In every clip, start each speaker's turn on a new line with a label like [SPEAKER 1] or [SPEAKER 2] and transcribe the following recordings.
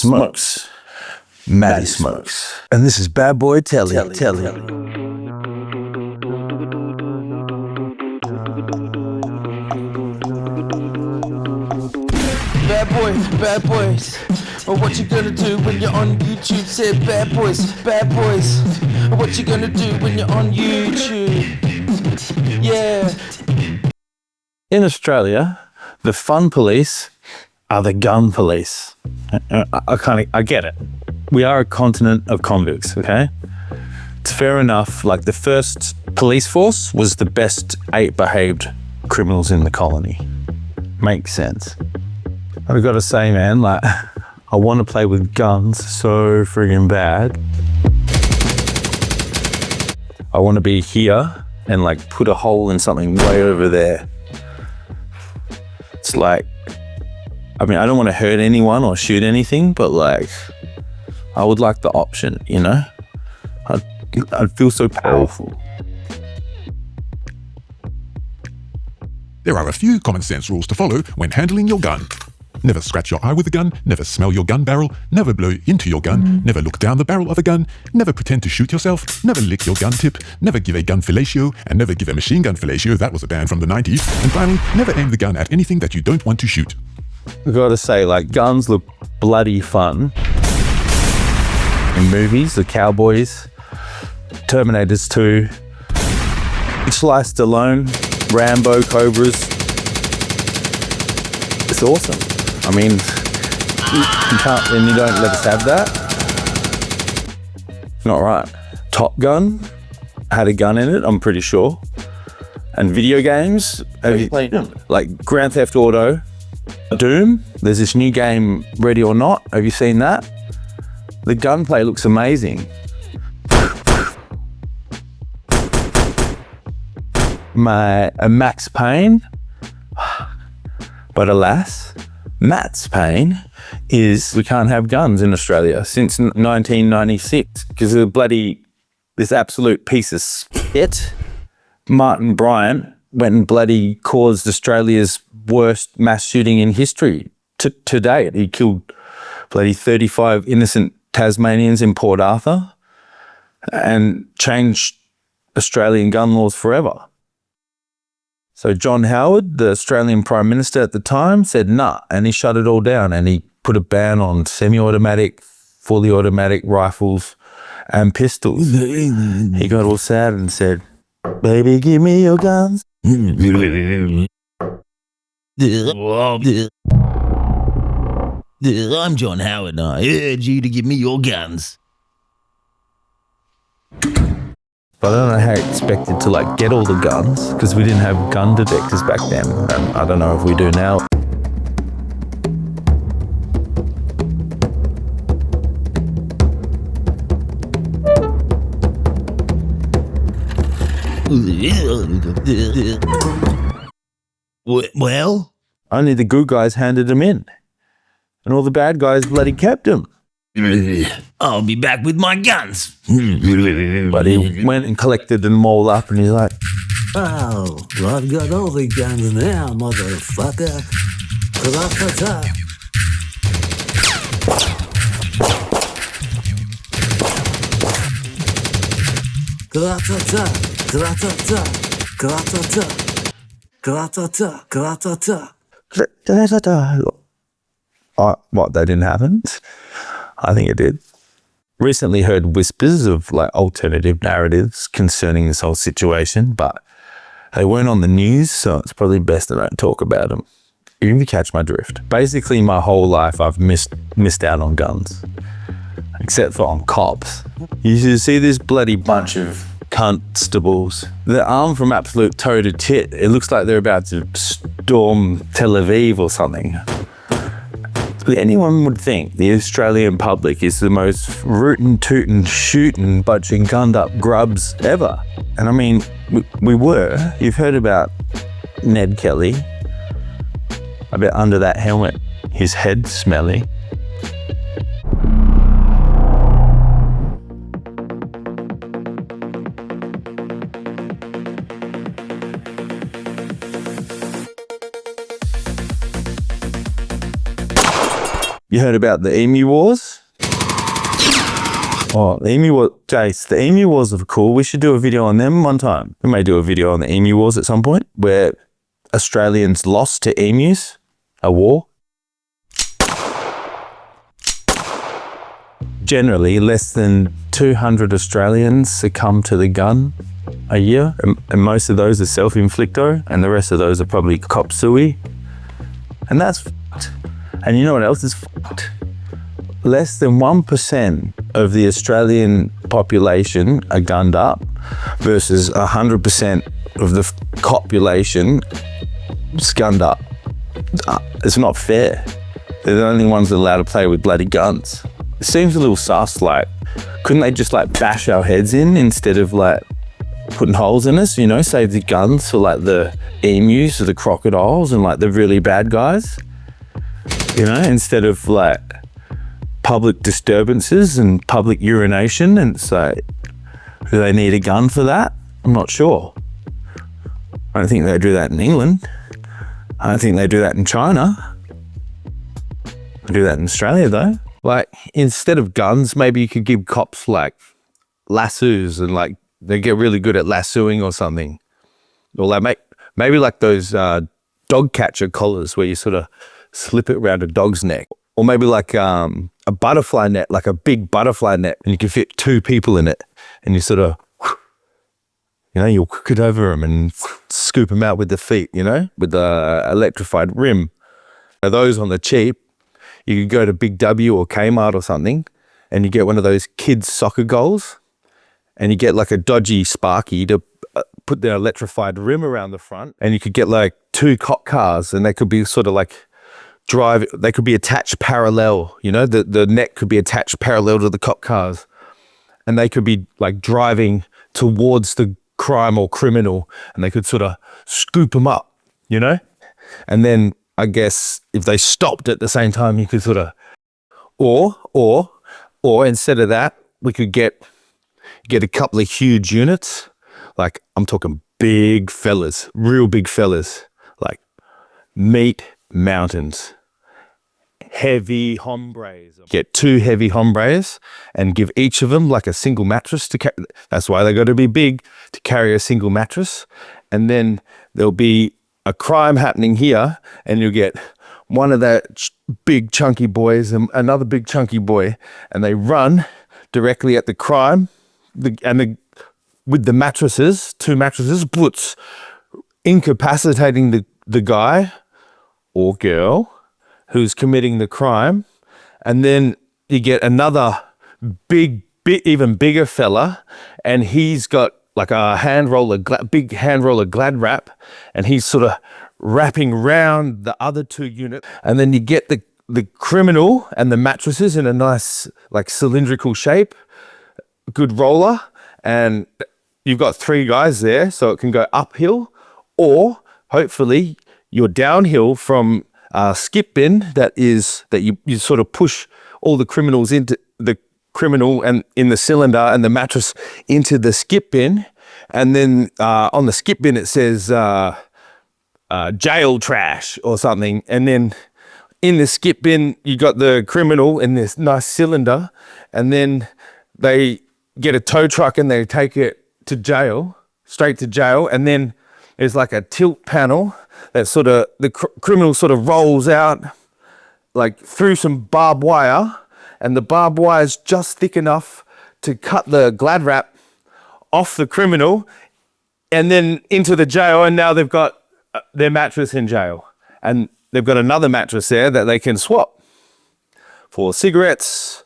[SPEAKER 1] Smokes. Matty Smokes. And this is Bad Boy Telly.
[SPEAKER 2] Bad boys. Well, what you gonna do when you're on YouTube? Said bad boys. What you gonna do when you're on YouTube? Yeah.
[SPEAKER 1] In Australia, the fun police are the gun police. I get it. We are a continent of convicts, okay? It's fair enough. Like, the first police force was the best 8 behaved criminals in the colony. Makes sense. I've got to say, man, like, I want to play with guns so friggin' bad. I want to be here and like put a hole in something way over there. It's like, I mean, I don't want to hurt anyone or shoot anything, but like, I would like the option, you know? I'd feel so powerful.
[SPEAKER 3] There are a few common sense rules to follow when handling your gun. Never scratch your eye with a gun, never smell your gun barrel, never blow into your gun, never look down the barrel of a gun, never pretend to shoot yourself, never lick your gun tip, never give a gun fellatio, and never give a machine gun fellatio, that was a band from the 90s, and finally, never aim the gun at anything that you don't want to shoot.
[SPEAKER 1] I've got to say, like, guns look bloody fun. In movies, the Cowboys, Terminators 2, Sly Stallone, Rambo, Cobras. It's awesome. I mean, you can't, and you don't let us have that. It's not right. Top Gun had a gun in it, I'm pretty sure. And video games,
[SPEAKER 2] Have you played them?
[SPEAKER 1] like Grand Theft Auto, Doom. There's this new game, Ready or Not. Have you seen that? The gunplay looks amazing. Max Payne. But alas, Matt's pain is we can't have guns in Australia since 1996 because of this absolute piece of shit. Martin Bryant went and bloody caused Australia's worst mass shooting in history to date. He killed bloody 35 innocent Tasmanians in Port Arthur and changed Australian gun laws forever. So John Howard, the Australian Prime Minister at the time, said nah, and he shut it all down and he put a ban on semi-automatic, fully automatic rifles and pistols. He got all sad and said, "Baby, give me your guns."
[SPEAKER 4] I'm John Howard and I urge you to give me your guns.
[SPEAKER 1] But I don't know how he expected to like get all the guns because we didn't have gun detectors back then. And I don't know if we do now.
[SPEAKER 4] Well?
[SPEAKER 1] Only the good guys handed them in. And all the bad guys bloody kept them.
[SPEAKER 4] I'll be back with my guns.
[SPEAKER 1] But he went and collected them all up and he's like,
[SPEAKER 5] "Oh, I've got all the guns now, motherfucker. Gratata. Gratata, gratata, gratata, gratata, gratata."
[SPEAKER 1] What, that didn't happen? I think it did. Recently heard whispers of like alternative narratives concerning this whole situation, but they weren't on the news, so it's probably best that I don't talk about them. You catch my drift. Basically, my whole life I've missed out on guns, except for on cops. You should see this bloody bunch of constables. They're armed from absolute toe to tit. It looks like they're about to storm Tel Aviv or something. Anyone would think the Australian public is the most rootin' tootin' shootin' bunching gunned up grubs ever. And I mean, we were. You've heard about Ned Kelly. I bet under that helmet, his head's smelly. You heard about the Emu Wars? Oh, the Emu Wars, Jace, the Emu Wars are cool. We should do a video on them one time. We may do a video on the Emu Wars at some point, where Australians lost to emus, a war. Generally, less than 200 Australians succumb to the gun a year, and most of those are self-inflicto, and the rest of those are probably cop sui. And that's fucked. And you know what else is fucked? Less than 1% of the Australian population are gunned up versus 100% of the population gunned up. It's not fair. They're the only ones allowed to play with bloody guns. It seems a little sus, like, couldn't they just like bash our heads in instead of like putting holes in us, you know, save the guns for like the emus or the crocodiles and like the really bad guys, you know, instead of like public disturbances and public urination. And so do they need a gun for that? I'm not sure. I don't think they do that in England. I don't think they do that in China. They do that in Australia though. Like, instead of guns, maybe you could give cops like lassos and like they get really good at lassoing or something. Or like maybe like those dog catcher collars where you sort of slip it around a dog's neck. Or maybe like a butterfly net, like a big butterfly net, and you can fit 2 people in it, and you sort of, you know, you'll hook it over them and scoop them out with the feet, you know, with the electrified rim. Now, those on the cheap, you could go to Big W or Kmart or something, and you get one of those kids' soccer goals, and you get like a dodgy Sparky to put their electrified rim around the front, and you could get like 2 cop cars, and they could be sort of like they could be attached parallel, you know, the neck could be attached parallel to the cop cars, and they could be like driving towards the crime or criminal, and they could sort of scoop them up, you know? And then I guess if they stopped at the same time, you could sort of, or instead of that, we could get a couple of huge units. Like, I'm talking big fellas, real big fellas, like meat mountains, heavy hombres. Get 2 heavy hombres and give each of them like a single mattress to carry. That's why they got to be big, to carry a single mattress. And then there'll be a crime happening here, and you'll get one of that big chunky boys and another big chunky boy, and they run directly at the crime, with the mattresses, 2 mattresses, butts, incapacitating the guy or girl who's committing the crime. And then you get another even bigger fella, and he's got like a big hand roller Glad wrap, and he's sort of wrapping round the other 2 units. And then you get the criminal and the mattresses in a nice like cylindrical shape, good roller, and you've got 3 guys there, so it can go uphill, or hopefully you're downhill from a skip bin that you sort of push all the criminals into the criminal and in the cylinder and the mattress into the skip bin, and then on the skip bin it says jail trash or something, and then in the skip bin you got the criminal in this nice cylinder, and then they get a tow truck and they take it to jail, straight to jail, and then there's like a tilt panel that sort of the criminal sort of rolls out like through some barbed wire, and the barbed wire is just thick enough to cut the Glad wrap off the criminal and then into the jail, and now they've got their mattress in jail, and they've got another mattress there that they can swap for cigarettes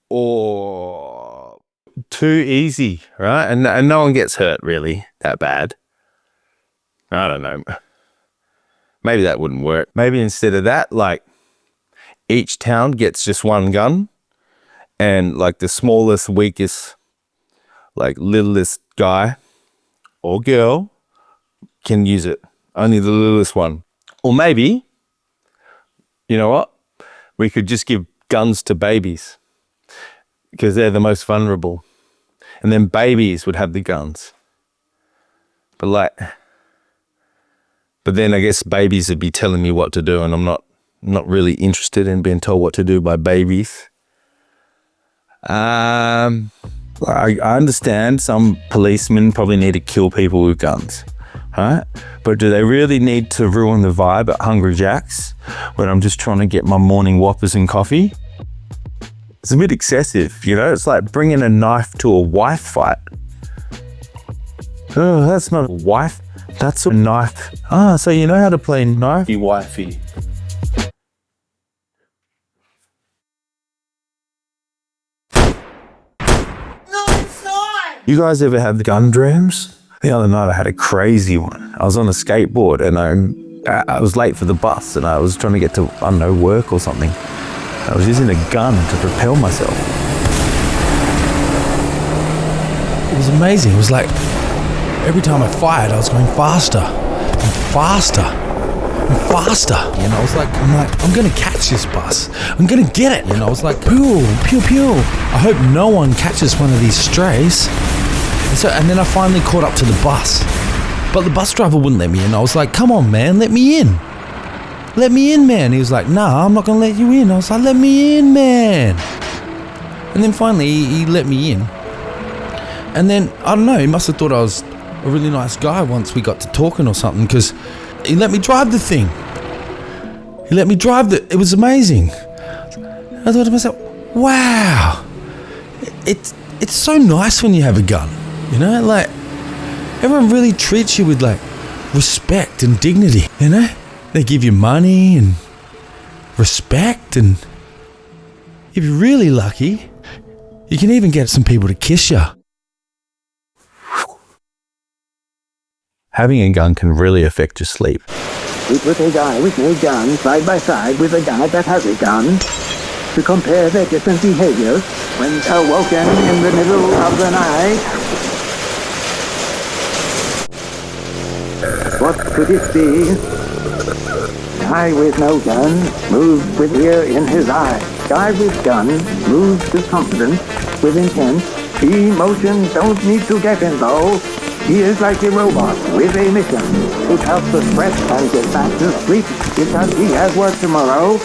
[SPEAKER 1] or too easy, right? And no one gets hurt really that bad. I don't know. Maybe that wouldn't work. Maybe instead of that, like, each town gets just 1 gun, and like the smallest, weakest, like littlest guy or girl can use it. Only the littlest one. Or maybe, you know what? We could just give guns to babies, because they're the most vulnerable. And then babies would have the guns. But then I guess babies would be telling me what to do, and I'm not really interested in being told what to do by babies. I understand some policemen probably need to kill people with guns, right? But do they really need to ruin the vibe at Hungry Jack's when I'm just trying to get my morning Whoppers and coffee? It's a bit excessive, you know? It's like bringing a knife to a wife fight. Oh, that's not a wife, that's a knife. Ah, so you know how to play knifey wifey. You guys ever have gun dreams? The other night I had a crazy one. I was on a skateboard and I was late for the bus and I was trying to get to, I don't know, work or something. I was using a gun to propel myself.
[SPEAKER 2] It was amazing. It was like every time I fired, I was going faster and faster and faster. You know, I'm gonna catch this bus. I'm gonna get it. You know, I was like, pew, pew, pew. I hope no one catches one of these strays. And then I finally caught up to the bus. But the bus driver wouldn't let me in. I was like, come on, man, let me in. Let me in, man. He was like, nah, I'm not gonna let you in. I was like, let me in, man. And then finally, he let me in. And then, I don't know, he must have thought I was a really nice guy once we got to talking or something, because he let me drive the thing. It was amazing. I thought to myself, wow. It's so nice when you have a gun, you know? Like, everyone really treats you with, like, respect and dignity, you know? They give you money and respect, and if you're really lucky, you can even get some people to kiss you.
[SPEAKER 1] Having a gun can really affect your sleep.
[SPEAKER 6] We put a guy with no gun side by side with a guy that has a gun to compare their different behaviors when awoken in the middle of the night. What could it be? Guy with no gun moves with fear in his eye. Guy with gun moves with confidence, with intent. Emotions don't need to get involved. He is like a robot with a mission. It helps us rest and get back to sleep because he has work tomorrow.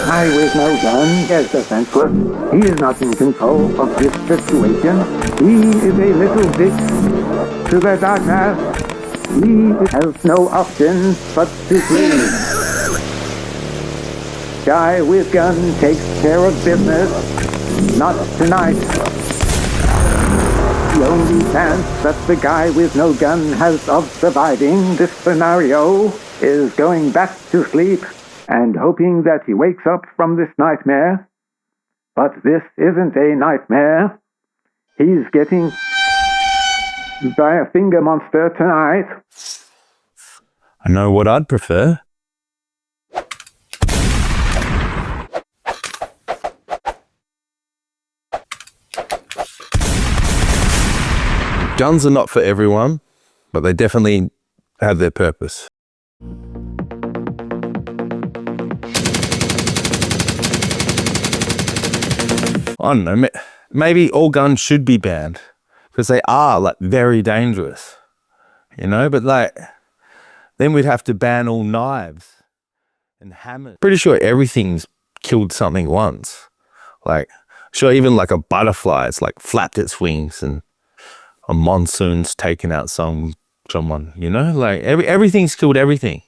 [SPEAKER 6] Guy with no gun is defenseless. He is not in control of this situation. He is a little bit to the darkness. He has no option but to flee. Guy with gun takes care of business. Not tonight. The only chance that the guy with no gun has of surviving this scenario is going back to sleep and hoping that he wakes up from this nightmare. But this isn't a nightmare. He's getting by a finger monster tonight.
[SPEAKER 1] I know what I'd prefer. Guns are not for everyone, but they definitely have their purpose. I don't know, maybe all guns should be banned because they are like very dangerous, you know, but like then we'd have to ban all knives and hammers. Pretty sure everything's killed something once. Like, sure, even like a butterfly, it's like flapped its wings and a monsoon's taken out someone, you know, like everything's killed everything.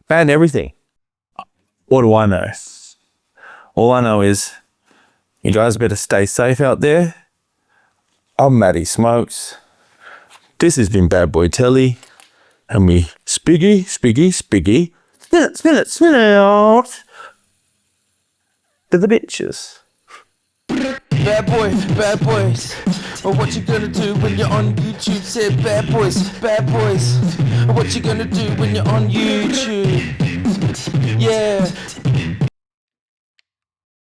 [SPEAKER 1] Ban everything. What do I know? All I know is you guys better stay safe out there. I'm Matty Smokes. This has been Bad Boy Telly. And we spiggy. Spin it out. To the bitches.
[SPEAKER 2] Bad boys. Well, what you gonna do when you're on YouTube? Said bad boys. What you gonna do when you're on YouTube? Yeah,